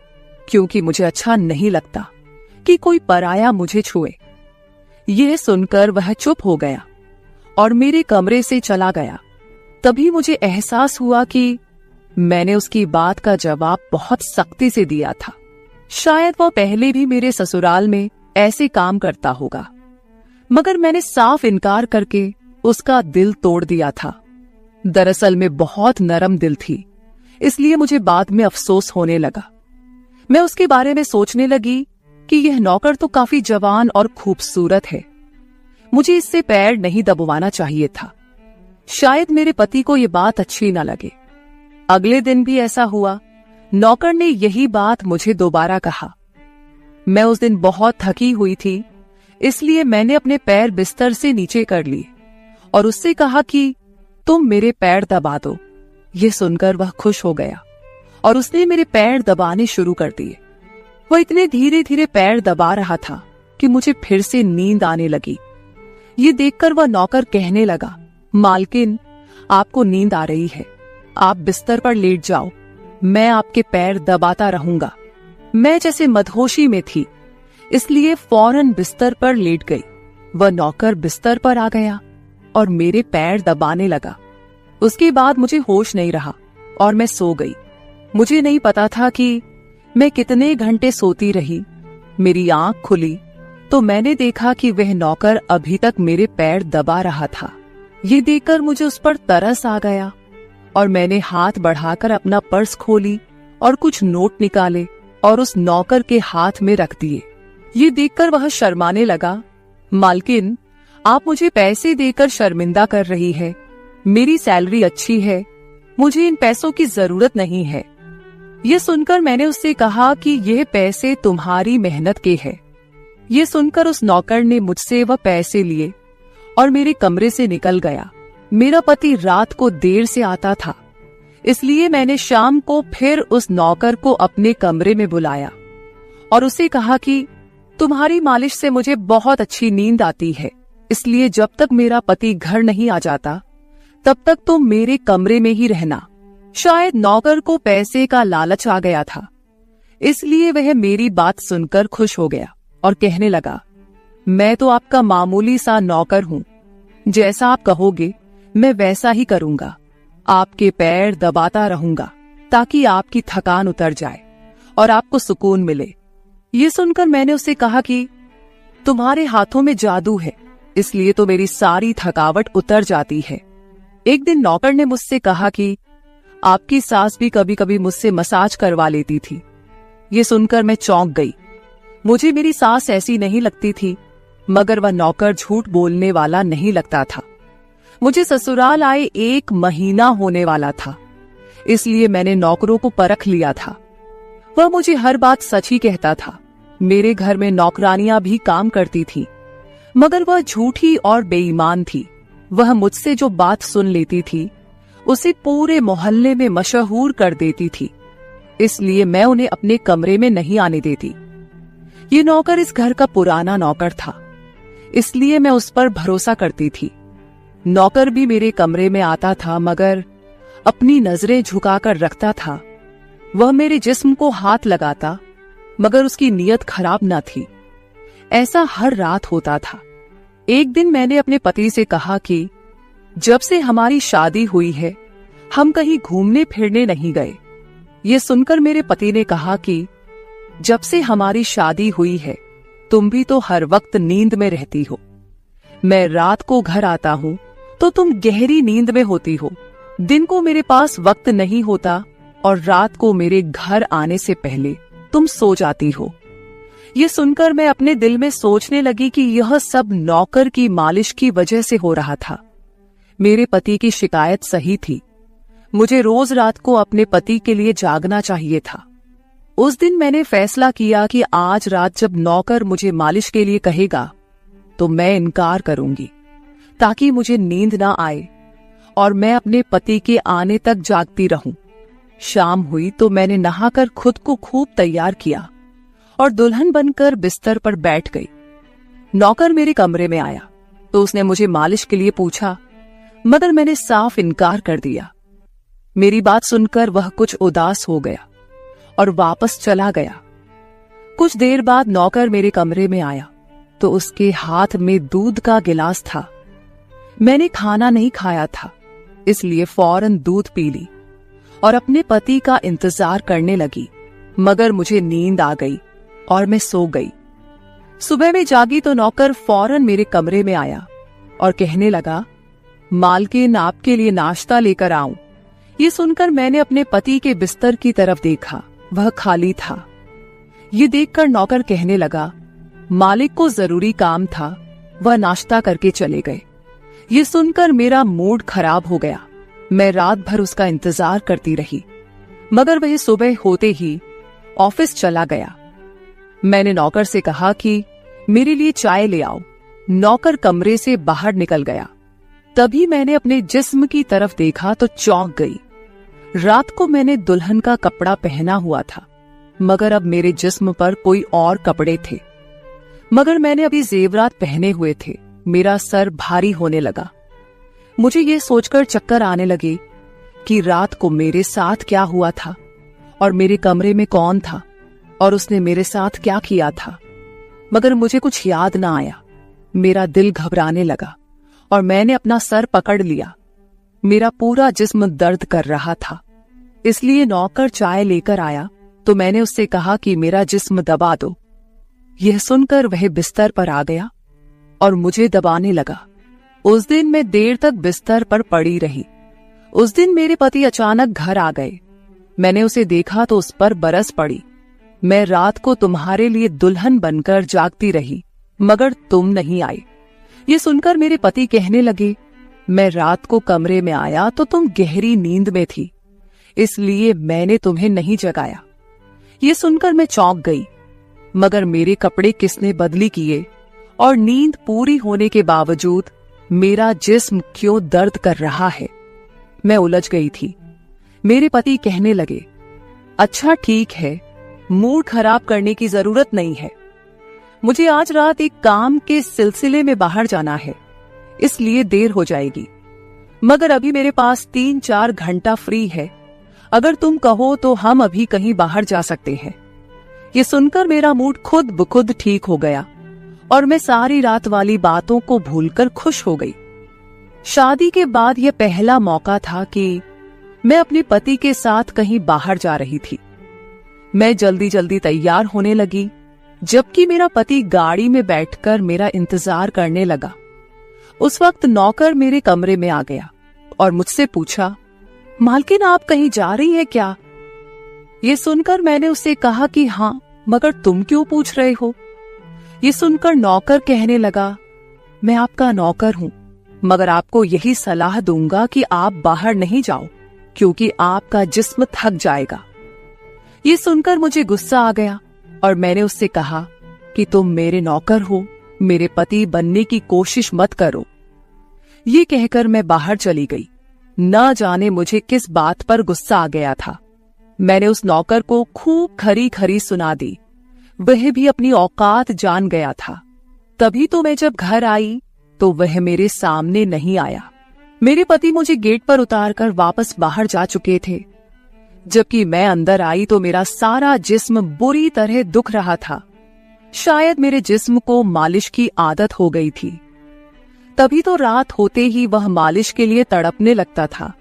क्योंकि मुझे अच्छा नहीं लगता कि कोई पराया मुझे छुए। यह सुनकर वह चुप हो गया और मेरे कमरे से चला गया। तभी मुझे एहसास हुआ कि मैंने उसकी बात का जवाब बहुत सख्ती से दिया था। शायद वह पहले भी मेरे ससुराल में ऐसे काम करता होगा, मगर मैंने साफ इनकार करके उसका दिल तोड़ दिया था। दरअसल मैं बहुत नरम दिल थी, इसलिए मुझे बाद में अफसोस होने लगा। मैं उसके बारे में सोचने लगी कि यह नौकर तो काफी जवान और खूबसूरत है, मुझे इससे पैर नहीं दबवाना चाहिए था। शायद मेरे पति को यह बात अच्छी न लगे। अगले दिन भी ऐसा हुआ। नौकर ने यही बात मुझे दोबारा कहा। मैं उस दिन बहुत थकी हुई थी, इसलिए मैंने अपने पैर बिस्तर से नीचे कर लिए और उससे कहा कि तुम मेरे पैर दबा दो। ये सुनकर वह खुश हो गया और उसने मेरे पैर दबाने शुरू कर दिए। वह इतने धीरे धीरे पैर दबा रहा था कि मुझे फिर से नींद आने लगी। ये देखकर वह नौकर कहने लगा, मालकिन, आपको नींद आ रही है, आप बिस्तर पर लेट जाओ, मैं आपके पैर दबाता रहूंगा। मैं जैसे मदहोशी में थी, इसलिए फौरन बिस्तर पर लेट गई। वह नौकर बिस्तर पर आ गया और मेरे पैर दबाने लगा। उसके बाद मुझे होश नहीं रहा और मैं सो गई। मुझे नहीं पता था कि मैं कितने घंटे सोती रही। मेरी आंख खुली तो मैंने देखा कि वह नौकर अभी तक मेरे पैर दबा रहा था। ये देखकर मुझे उस पर तरस आ गया और मैंने हाथ बढ़ाकर अपना पर्स खोली और कुछ नोट निकाले और उस नौकर के हाथ में रख दिए। ये देखकर वह शर्माने लगा। मालकिन, आप मुझे पैसे देकर शर्मिंदा कर रही है। मेरी सैलरी अच्छी है, मुझे इन पैसों की जरूरत नहीं है। ये सुनकर मैंने उससे कहा कि यह पैसे तुम्हारी मेहनत के हैं। ये सुनकर उस नौकर ने मुझसे वह पैसे लिए और मेरे कमरे से निकल गया। मेरा पति रात को देर से आता था, इसलिए मैंने शाम को फिर उस नौकर को अपने कमरे में बुलाया और उसे कहा कि तुम्हारी मालिश से मुझे बहुत अच्छी नींद आती है, इसलिए जब तक मेरा पति घर नहीं आ जाता तब तक तुम मेरे कमरे में ही रहना। शायद नौकर को पैसे का लालच आ गया था, इसलिए वह मेरी बात सुनकर खुश हो गया और कहने लगा, मैं तो आपका मामूली सा नौकर हूँ, जैसा आप कहोगे मैं वैसा ही करूंगा। आपके पैर दबाता रहूंगा ताकि आपकी थकान उतर जाए और आपको सुकून मिले। ये सुनकर मैंने उससे कहा कि तुम्हारे हाथों में जादू है, इसलिए तो मेरी सारी थकावट उतर जाती है। एक दिन नौकर ने मुझसे कहा कि आपकी सास भी कभी कभी मुझसे मसाज करवा लेती थी। ये सुनकर मैं चौंक गई। मुझे मेरी सास ऐसी नहीं लगती थी, मगर वह नौकर झूठ बोलने वाला नहीं लगता था। मुझे ससुराल आए 1 महीना होने वाला था, इसलिए मैंने नौकरों को परख लिया था। वह मुझे हर बात सच ही कहता था। मेरे घर में नौकरानियां भी काम करती थी, मगर वह झूठी और बेईमान थी। वह मुझसे जो बात सुन लेती थी उसे पूरे मोहल्ले में मशहूर कर देती थी, इसलिए मैं उन्हें अपने कमरे में नहीं आने देती। ये नौकर इस घर का पुराना नौकर था, इसलिए मैं उस पर भरोसा करती थी। नौकर भी मेरे कमरे में आता था, मगर अपनी नजरें झुकाकर रखता था। वह मेरे जिस्म को हाथ लगाता, मगर उसकी नीयत खराब न थी। ऐसा हर रात होता था। एक दिन मैंने अपने पति से कहा कि जब से हमारी शादी हुई है हम कहीं घूमने फिरने नहीं गए। ये सुनकर मेरे पति ने कहा कि जब से हमारी शादी हुई है तुम भी तो हर वक्त नींद में रहती हो। मैं रात को घर आता हूँ तो तुम गहरी नींद में होती हो। दिन को मेरे पास वक्त नहीं होता और रात को मेरे घर आने से पहले तुम सो जाती हो। ये सुनकर मैं अपने दिल में सोचने लगी कि यह सब नौकर की मालिश की वजह से हो रहा था। मेरे पति की शिकायत सही थी। मुझे रोज रात को अपने पति के लिए जागना चाहिए था। उस दिन मैंने फैसला किया कि आज रात जब नौकर मुझे मालिश के लिए कहेगा तो मैं इनकार करूंगी, ताकि मुझे नींद ना आए और मैं अपने पति के आने तक जागती रहूं। शाम हुई तो मैंने नहाकर खुद को खूब तैयार किया और दुल्हन बनकर बिस्तर पर बैठ गई। नौकर मेरे कमरे में आया तो उसने मुझे मालिश के लिए पूछा, मगर मैंने साफ इनकार कर दिया। मेरी बात सुनकर वह कुछ उदास हो गया और वापस चला गया। कुछ देर बाद नौकर मेरे कमरे में आया तो उसके हाथ में दूध का गिलास था। मैंने खाना नहीं खाया था, इसलिए फौरन दूध पी ली और अपने पति का इंतजार करने लगी, मगर मुझे नींद आ गई और मैं सो गई। सुबह में जागी तो नौकर फौरन मेरे कमरे में आया और कहने लगा, मालकिन आपके लिए नाश्ता लेकर आऊं। ये सुनकर मैंने अपने पति के बिस्तर की तरफ देखा, वह खाली था। ये देखकर नौकर कहने लगा, मालिक को जरूरी काम था, वह नाश्ता करके चले गए। ये सुनकर मेरा मूड खराब हो गया। मैं रात भर उसका इंतजार करती रही, मगर वह सुबह होते ही ऑफिस चला गया। मैंने नौकर से कहा कि मेरे लिए चाय ले आओ। नौकर कमरे से बाहर निकल गया। तभी मैंने अपने जिस्म की तरफ देखा तो चौंक गई। रात को मैंने दुल्हन का कपड़ा पहना हुआ था, मगर अब मेरे जिस्म पर कोई और कपड़े थे। मगर मैंने अभी जेवरात पहने हुए थे। मेरा सर भारी होने लगा। मुझे ये सोचकर चक्कर आने लगे कि रात को मेरे साथ क्या हुआ था और मेरे कमरे में कौन था और उसने मेरे साथ क्या किया था, मगर मुझे कुछ याद ना आया। मेरा दिल घबराने लगा और मैंने अपना सर पकड़ लिया। मेरा पूरा जिस्म दर्द कर रहा था, इसलिए नौकर चाय लेकर आया तो मैंने उससे कहा कि मेरा जिस्म दबा दो। यह सुनकर वह बिस्तर पर आ गया और मुझे दबाने लगा। उस दिन मैं देर तक बिस्तर पर पड़ी रही। उस दिन मेरे पति अचानक घर आ गए। मैंने उसे देखा तो उस पर बरस पड़ी। मैं रात को तुम्हारे लिए दुल्हन बनकर जागती रही, मगर तुम नहीं आए। ये सुनकर मेरे पति कहने लगे, मैं रात को कमरे में आया तो तुम गहरी नींद में थी, इसलिए मैंने तुम्हें नहीं जगाया। ये सुनकर मैं चौंक गई, मगर मेरे कपड़े किसने बदली किए और नींद पूरी होने के बावजूद मेरा जिस्म क्यों दर्द कर रहा है? मैं उलझ गई थी। मेरे पति कहने लगे, अच्छा ठीक है, मूड खराब करने की जरूरत नहीं है। मुझे आज रात एक काम के सिलसिले में बाहर जाना है, इसलिए देर हो जाएगी, मगर अभी मेरे पास 3-4 घंटा फ्री है। अगर तुम कहो तो हम अभी कहीं बाहर जा सकते हैं। ये सुनकर मेरा मूड खुद ब खुद ठीक हो गया और मैं सारी रात वाली बातों को भूलकर खुश हो गई। शादी के बाद यह पहला मौका था कि मैं अपने पति के साथ कहीं बाहर जा रही थी। मैं जल्दी जल्दी तैयार होने लगी, जबकि मेरा पति गाड़ी में बैठकर मेरा इंतजार करने लगा। उस वक्त नौकर मेरे कमरे में आ गया और मुझसे पूछा, मालकिन आप कहीं जा रही हैं क्या? ये सुनकर मैंने उससे कहा कि हाँ, मगर तुम क्यों पूछ रहे हो? ये सुनकर नौकर कहने लगा, मैं आपका नौकर हूं, मगर आपको यही सलाह दूंगा कि आप बाहर नहीं जाओ, क्योंकि आपका जिस्म थक जाएगा। ये सुनकर मुझे गुस्सा आ गया और मैंने उससे कहा कि तुम मेरे नौकर हो, मेरे पति बनने की कोशिश मत करो। ये कहकर मैं बाहर चली गई। न जाने मुझे किस बात पर गुस्सा आ गया था। मैंने उस नौकर को खूब खरी खरी सुना दी। वह भी अपनी औकात जान गया था। तभी तो मैं जब घर आई तो वह मेरे सामने नहीं आया। मेरे पति मुझे गेट पर उतारकर वापस बाहर जा चुके थे। जबकि मैं अंदर आई तो मेरा सारा जिस्म बुरी तरह दुख रहा था। शायद मेरे जिस्म को मालिश की आदत हो गई थी। तभी तो रात होते ही वह मालिश के लिए तड़पने लगता था,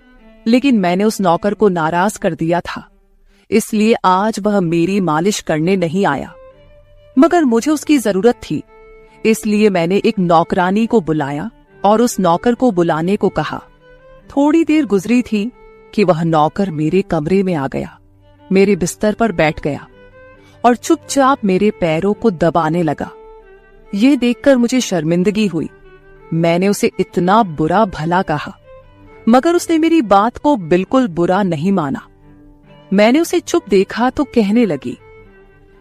लेकिन मैंने उस नौकर को नाराज कर दिया था, इसलिए आज वह मेरी मालिश करने नहीं आया। मगर मुझे उसकी जरूरत थी, इसलिए मैंने एक नौकरानी को बुलाया और उस नौकर को बुलाने को कहा। थोड़ी देर गुजरी थी कि वह नौकर मेरे कमरे में आ गया, मेरे बिस्तर पर बैठ गया और चुपचाप मेरे पैरों को दबाने लगा। यह देखकर मुझे शर्मिंदगी हुई। मैंने उसे इतना बुरा भला कहा, मगर उसने मेरी बात को बिल्कुल बुरा नहीं माना। मैंने उसे चुप देखा तो कहने लगी,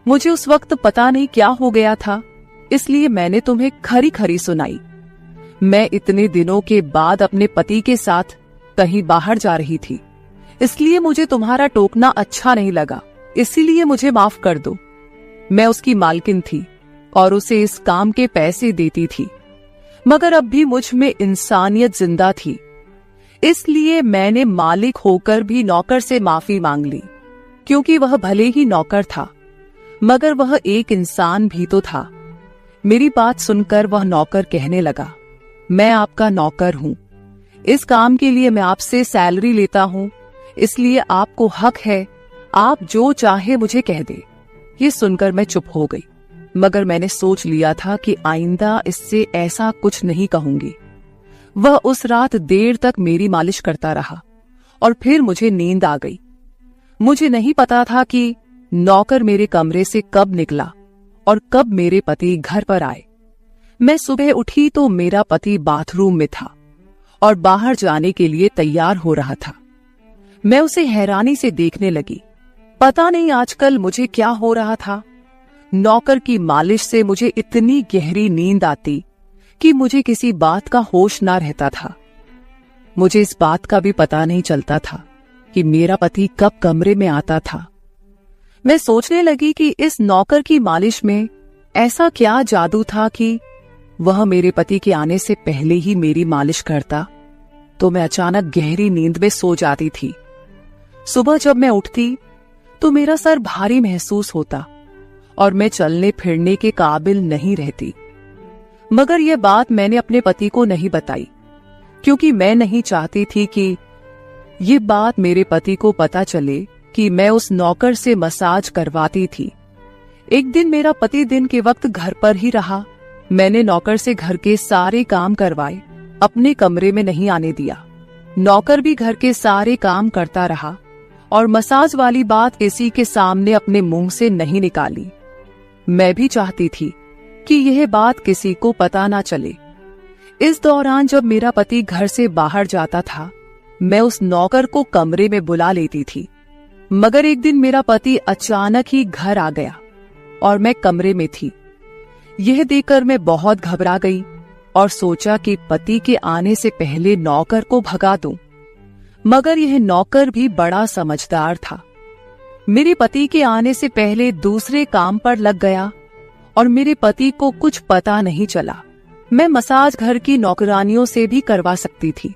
मुझे उस वक्त पता नहीं क्या हो गया था, इसलिए मैंने तुम्हें खरी खरी सुनाई। मैं इतने दिनों के बाद अपने पति के साथ कहीं बाहर जा रही थी, इसलिए मुझे तुम्हारा टोकना अच्छा नहीं लगा, इसीलिए मुझे माफ कर दो। मैं उसकी मालकिन थी और उसे इस काम के पैसे देती थी, मगर अब भी मुझ में इंसानियत जिंदा थी, इसलिए मैंने मालिक होकर भी नौकर से माफी मांग ली, क्योंकि वह भले ही नौकर था, मगर वह एक इंसान भी तो था। मेरी बात सुनकर वह नौकर कहने लगा, मैं आपका नौकर हूं, इस काम के लिए मैं आपसे सैलरी लेता हूं, इसलिए आपको हक है, आप जो चाहे मुझे कह दे। ये सुनकर मैं चुप हो गई, मगर मैंने सोच लिया था कि आइंदा इससे ऐसा कुछ नहीं कहूंगी। वह उस रात देर तक मेरी मालिश करता रहा और फिर मुझे नींद आ गई। मुझे नहीं पता था कि नौकर मेरे कमरे से कब निकला और कब मेरे पति घर पर आए। मैं सुबह उठी तो मेरा पति बाथरूम में था और बाहर जाने के लिए तैयार हो रहा था। मैं उसे हैरानी से देखने लगी। पता नहीं आजकल मुझे क्या हो रहा था। नौकर की मालिश से मुझे इतनी गहरी नींद आती कि मुझे किसी बात का होश ना रहता था। मुझे इस बात का भी पता नहीं चलता था कि मेरा पति कब कमरे में आता था। मैं सोचने लगी कि इस नौकर की मालिश में ऐसा क्या जादू था कि वह मेरे पति के आने से पहले ही मेरी मालिश करता, तो मैं अचानक गहरी नींद में सो जाती थी। सुबह जब मैं उठती तो मेरा सर भारी महसूस होता और मैं चलने फिरने के काबिल नहीं रहती। मगर यह बात मैंने अपने पति को नहीं बताई, क्योंकि मैं नहीं चाहती थी कि ये बात मेरे पति को पता चले कि मैं उस नौकर से मसाज करवाती थी। एक दिन मेरा पति दिन के वक्त घर पर ही रहा। मैंने नौकर से घर के सारे काम करवाए, अपने कमरे में नहीं आने दिया। नौकर भी घर के सारे काम करता रहा और मसाज वाली बात किसी के सामने अपने मुंह से नहीं निकाली। मैं भी चाहती थी कि यह बात किसी को पता ना चले। इस दौरान जब मेरा पति घर से बाहर जाता था, मैं उस नौकर को कमरे में बुला लेती थी। मगर एक दिन मेरा पति अचानक ही घर आ गया और मैं कमरे में थी। यह देखकर मैं बहुत घबरा गई और सोचा कि पति के आने से पहले नौकर को भगा दूं। मगर यह नौकर भी बड़ा समझदार था। मेरे पति के आने से पहले दूसरे काम पर लग गया और मेरे पति को कुछ पता नहीं चला। मैं मसाज घर की नौकरानियों से भी करवा सकती थी,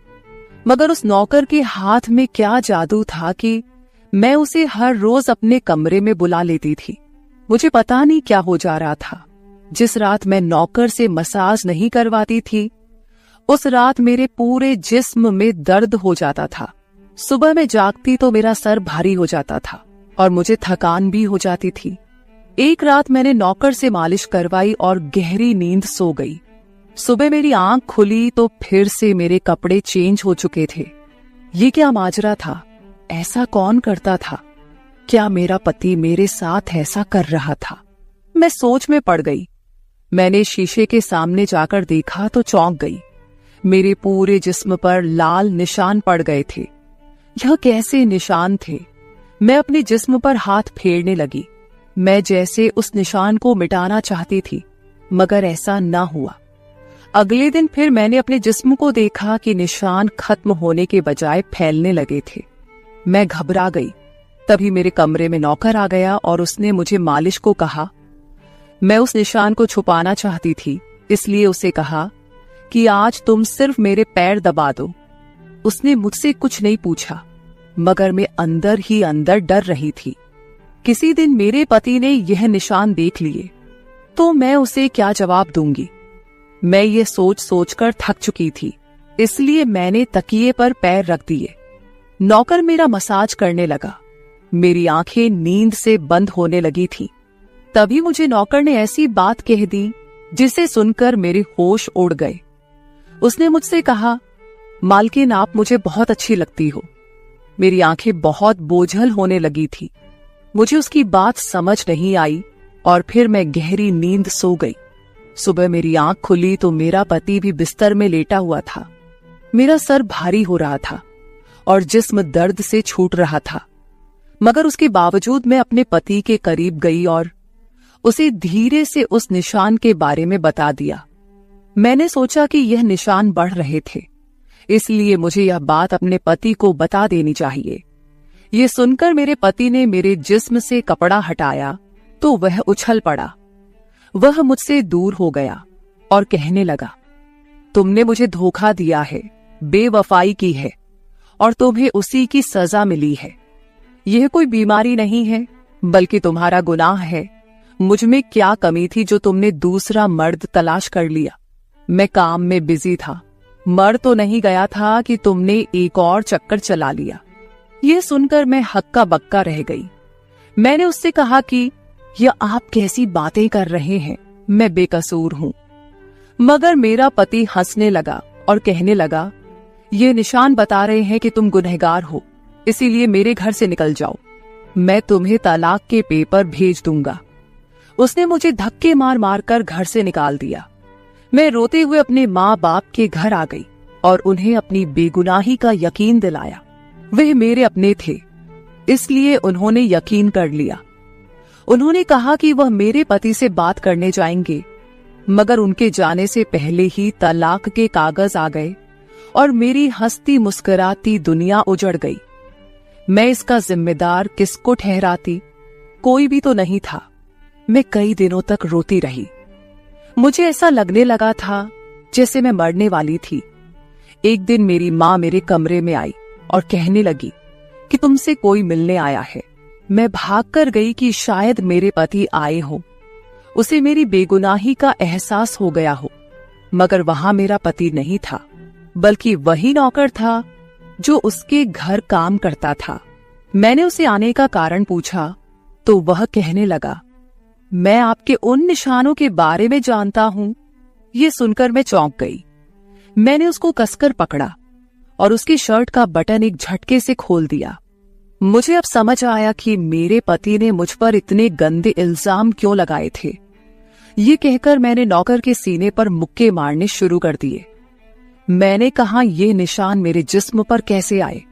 मगर उस नौकर के हाथ में क्या जादू था कि मैं उसे हर रोज अपने कमरे में बुला लेती थी। मुझे पता नहीं क्या हो जा रहा था। जिस रात मैं नौकर से मसाज नहीं करवाती थी, उस रात मेरे पूरे जिस्म में दर्द हो जाता था। सुबह मैं जागती तो मेरा सर भारी हो जाता था और मुझे थकान भी हो जाती थी। एक रात मैंने नौकर से मालिश करवाई और गहरी नींद सो गई। सुबह मेरी आंख खुली तो फिर से मेरे कपड़े चेंज हो चुके थे। ये क्या माजरा था? ऐसा कौन करता था? क्या मेरा पति मेरे साथ ऐसा कर रहा था? मैं सोच में पड़ गई। मैंने शीशे के सामने जाकर देखा तो चौंक गई। मेरे पूरे जिस्म पर लाल निशान पड़ गए थे। यह कैसे निशान थे? मैं अपने जिस्म पर हाथ फेरने लगी। मैं जैसे उस निशान को मिटाना चाहती थी, मगर ऐसा न हुआ। अगले दिन फिर मैंने अपने जिस्म को देखा कि निशान खत्म होने के बजाय फैलने लगे थे। मैं घबरा गई। तभी मेरे कमरे में नौकर आ गया और उसने मुझे मालिश को कहा। मैं उस निशान को छुपाना चाहती थी, इसलिए उसे कहा कि आज तुम सिर्फ मेरे पैर दबा दो। उसने मुझसे कुछ नहीं पूछा, मगर मैं अंदर ही अंदर डर रही थी। किसी दिन मेरे पति ने यह निशान देख लिए तो मैं उसे क्या जवाब दूंगी। मैं ये सोच सोचकर थक चुकी थी, इसलिए मैंने तकिए पर पैर रख दिए। नौकर मेरा मसाज करने लगा। मेरी आंखें नींद से बंद होने लगी थी। तभी मुझे नौकर ने ऐसी बात कह दी जिसे सुनकर मेरे होश उड़ गए। उसने मुझसे कहा, मालकिन आप मुझे बहुत अच्छी लगती हो। मेरी आंखें बहुत बोझल होने लगी थी। मुझे उसकी बात समझ नहीं आई और फिर मैं गहरी नींद सो गई। सुबह मेरी आंख खुली तो मेरा पति भी बिस्तर में लेटा हुआ था। मेरा सर भारी हो रहा था और जिस्म दर्द से छूट रहा था, मगर उसके बावजूद मैं अपने पति के करीब गई और उसे धीरे से उस निशान के बारे में बता दिया। मैंने सोचा कि यह निशान बढ़ रहे थे, इसलिए मुझे यह बात अपने पति को बता देनी चाहिए। ये सुनकर मेरे पति ने मेरे जिस्म से कपड़ा हटाया तो वह उछल पड़ा। वह मुझसे दूर हो गया और कहने लगा, तुमने मुझे धोखा दिया है, बेवफाई की है और तुम्हें उसी की सजा मिली है। यह कोई बीमारी नहीं है, बल्कि तुम्हारा गुनाह है। मुझ में क्या कमी थी जो तुमने दूसरा मर्द तलाश कर लिया? मैं काम में बिजी था, मर तो नहीं गया था कि तुमने एक और चक्कर चला लिया। यह सुनकर मैं हक्का बक्का रह गई। मैंने उससे कहा कि यह आप कैसी बातें कर रहे हैं, मैं बेकसूर हूं। मगर मेरा पति हंसने लगा और कहने लगा, ये निशान बता रहे हैं कि तुम गुनहगार हो, इसीलिए मेरे घर से निकल जाओ। मैं तुम्हें तलाक के पेपर भेज दूंगा। उसने मुझे धक्के मार मार कर घर से निकाल दिया। मैं रोते हुए अपने माँ बाप के घर आ गई और उन्हें अपनी बेगुनाही का यकीन दिलाया। वे मेरे अपने थे, इसलिए उन्होंने यकीन कर लिया। उन्होंने कहा कि वह मेरे पति से बात करने जाएंगे, मगर उनके जाने से पहले ही तलाक के कागज आ गए और मेरी हंसती मुस्कुराती दुनिया उजड़ गई। मैं इसका जिम्मेदार किसको ठहराती? कोई भी तो नहीं था। मैं कई दिनों तक रोती रही। मुझे ऐसा लगने लगा था जैसे मैं मरने वाली थी। एक दिन मेरी माँ मेरे कमरे में आई और कहने लगी कि तुमसे कोई मिलने आया है। मैं भागकर गई कि शायद मेरे पति आए हो, उसे मेरी बेगुनाही का एहसास हो गया हो। मगर वहां मेरा पति नहीं था, बल्कि वही नौकर था जो उसके घर काम करता था। मैंने उसे आने का कारण पूछा तो वह कहने लगा, मैं आपके उन निशानों के बारे में जानता हूं। ये सुनकर मैं चौंक गई। मैंने उसको कसकर पकड़ा और उसकी शर्ट का बटन एक झटके से खोल दिया। मुझे अब समझ आया कि मेरे पति ने मुझ पर इतने गंदे इल्जाम क्यों लगाए थे। ये कहकर मैंने नौकर के सीने पर मुक्के मारने शुरू कर दिए। मैंने कहा, ये निशान मेरे जिस्म पर कैसे आए?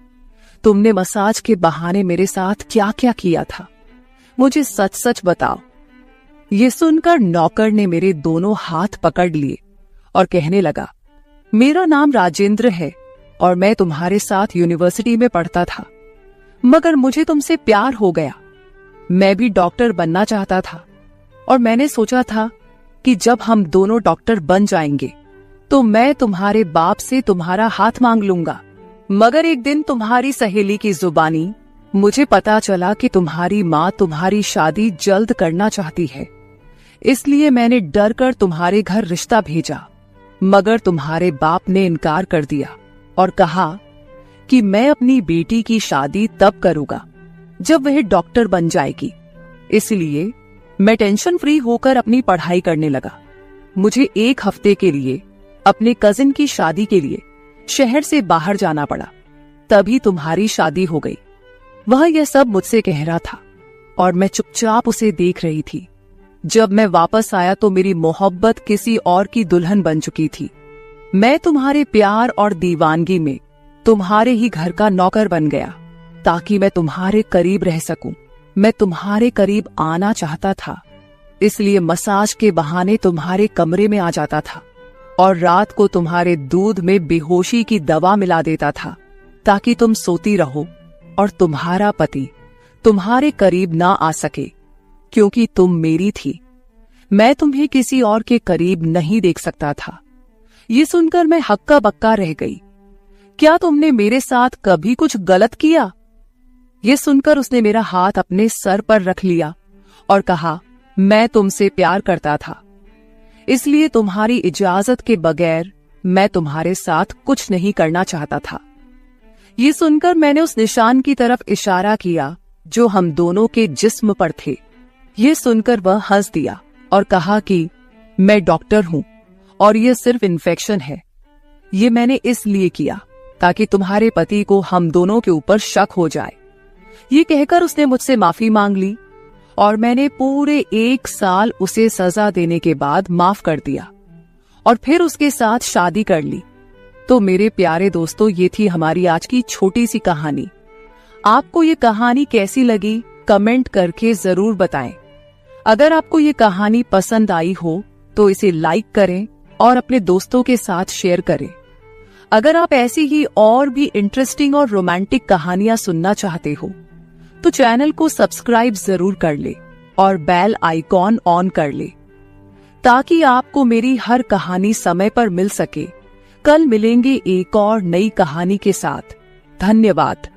तुमने मसाज के बहाने मेरे साथ क्या क्या किया था? मुझे सच सच बताओ। ये सुनकर नौकर ने मेरे दोनों हाथ पकड़ लिए और कहने लगा, मेरा नाम राजेंद्र है और मैं तुम्हारे साथ यूनिवर्सिटी में पढ़ता था, मगर मुझे तुमसे प्यार हो गया। मैं भी डॉक्टर बनना चाहता था और मैंने सोचा था कि जब हम दोनों डॉक्टर बन जाएंगे तो मैं तुम्हारे बाप से तुम्हारा हाथ मांग लूंगा। मगर एक दिन तुम्हारी सहेली की जुबानी मुझे पता चला कि तुम्हारी माँ तुम्हारी शादी जल्द करना चाहती है, इसलिए मैंने डर कर तुम्हारे घर रिश्ता भेजा। मगर तुम्हारे बाप ने इनकार कर दिया और कहा कि मैं अपनी बेटी की शादी तब करूंगा जब वह डॉक्टर बन जाएगी। इसलिए मैं टेंशन फ्री होकर अपनी पढ़ाई करने लगा। मुझे 1 हफ्ते के लिए अपने कजिन की शादी के लिए शहर से बाहर जाना पड़ा, तभी तुम्हारी शादी हो गई। वह यह सब मुझसे कह रहा था और मैं चुपचाप उसे देख रही थी। जब मैं वापस आया तो मेरी मोहब्बत किसी और की दुल्हन बन चुकी थी। मैं तुम्हारे प्यार और दीवानगी में तुम्हारे ही घर का नौकर बन गया ताकि मैं तुम्हारे करीब रह सकूं। मैं तुम्हारे करीब आना चाहता था, इसलिए मसाज के बहाने तुम्हारे कमरे में आ जाता था और रात को तुम्हारे दूध में बेहोशी की दवा मिला देता था ताकि तुम सोती रहो और तुम्हारा पति तुम्हारे करीब ना आ सके, क्योंकि तुम मेरी थी। मैं तुम्हें किसी और के करीब नहीं देख सकता था। ये सुनकर मैं हक्का बक्का रह गई। क्या तुमने मेरे साथ कभी कुछ गलत किया? ये सुनकर उसने मेरा हाथ अपने सर पर रख लिया और कहा, मैं तुमसे प्यार करता था, इसलिए तुम्हारी इजाजत के बगैर मैं तुम्हारे साथ कुछ नहीं करना चाहता था। ये सुनकर मैंने उस निशान की तरफ इशारा किया जो हम दोनों के जिस्म पर थे। ये सुनकर वह हंस दिया और कहा कि मैं डॉक्टर हूं और यह सिर्फ इन्फेक्शन है। ये मैंने इसलिए किया ताकि तुम्हारे पति को हम दोनों के ऊपर शक हो जाए। ये कहकर उसने मुझसे माफी मांग ली और मैंने पूरे 1 साल उसे सजा देने के बाद माफ कर दिया और फिर उसके साथ शादी कर ली। तो मेरे प्यारे दोस्तों, ये थी हमारी आज की छोटी सी कहानी। आपको ये कहानी कैसी लगी कमेंट करके जरूर बताएं। अगर आपको ये कहानी पसंद आई हो तो इसे लाइक करें और अपने दोस्तों के साथ शेयर करें। अगर आप ऐसी ही और भी इंटरेस्टिंग और रोमांटिक कहानियां सुनना चाहते हो तो चैनल को सब्सक्राइब जरूर कर ले और बेल आइकॉन ऑन कर ले ताकि आपको मेरी हर कहानी समय पर मिल सके। कल मिलेंगे एक और नई कहानी के साथ। धन्यवाद।